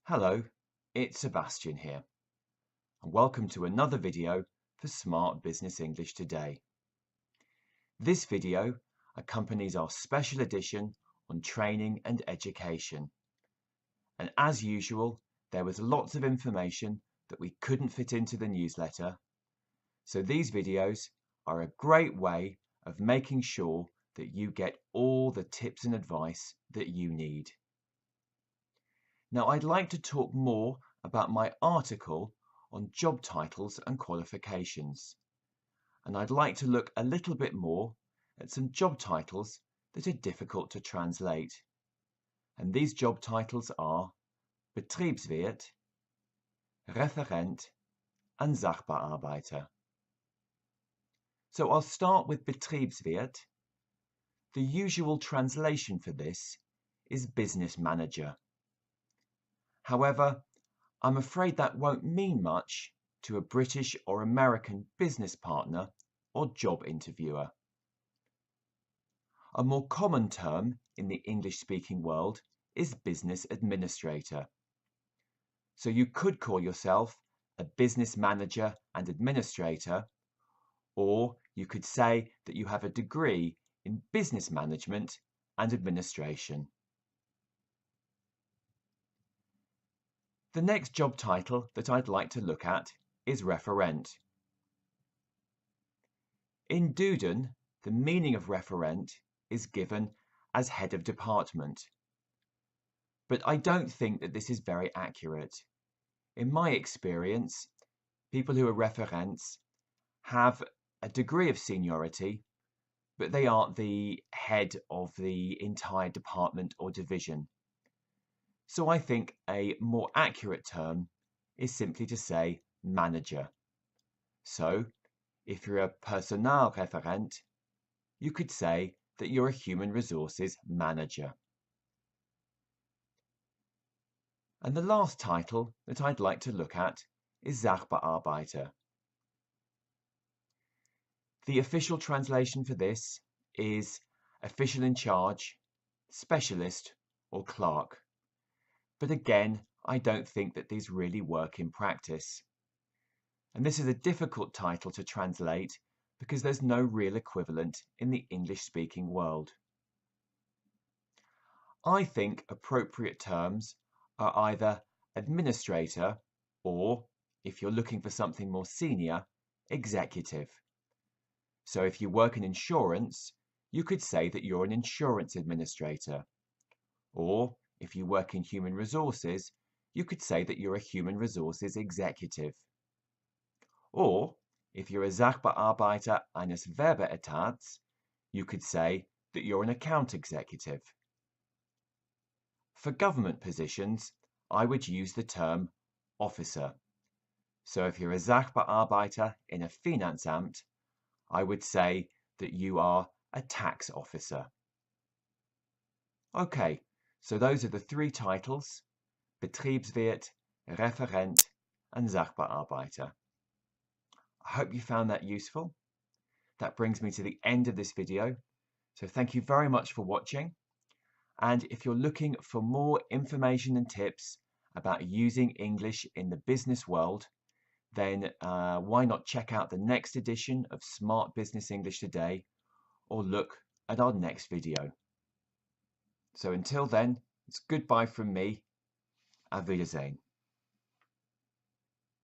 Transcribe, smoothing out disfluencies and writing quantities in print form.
Hello, it's Sebastian here, and welcome to another video for Smart Business English Today. This video accompanies our special edition on training and education. And as usual, there was lots of information that we couldn't fit into the newsletter. So these videos are a great way of making sure that you get all the tips and advice that you need. Now, I'd like to talk more about my article on job titles and qualifications. And I'd like to look a little bit more at some job titles that are difficult to translate. And these job titles are Betriebswirt, Referent, and Sachbearbeiter. So I'll start with Betriebswirt. The usual translation for this is business manager. However, I'm afraid that won't mean much to a British or American business partner or job interviewer. A more common term in the English-speaking world is business administrator. So you could call yourself a business manager and administrator, or you could say that you have a degree in business management and administration. The next job title that I'd like to look at is referent. In Duden, the meaning of referent is given as head of department. But I don't think that this is very accurate. In my experience, people who are referents have a degree of seniority, but they aren't the head of the entire department or division. So I think a more accurate term is simply to say manager. So if you're a Personalreferent, you could say that you're a human resources manager. And the last title that I'd like to look at is Sachbearbeiter. The official translation for this is official in charge, specialist, or clerk. But again, I don't think that these really work in practice. And this is a difficult title to translate because there's no real equivalent in the English-speaking world. I think appropriate terms are either administrator or, if you're looking for something more senior, executive. So if you work in insurance, you could say that you're an insurance administrator. Or if you work in human resources, you could say that you're a human resources executive. Or, if you're a Sachbearbeiter eines Werbeetats, you could say that you're an account executive. For government positions, I would use the term officer. So if you're a Sachbearbeiter in a Finanzamt, I would say that you are a tax officer. Okay, so those are the three titles: Betriebswirt, Referent, and Sachbearbeiter. I hope you found that useful. That brings me to the end of this video. So thank you very much for watching. And if you're looking for more information and tips about using English in the business world, then why not check out the next edition of Smart Business English Today, or look at our next video. So until then, it's goodbye from me. Auf Wiedersehen.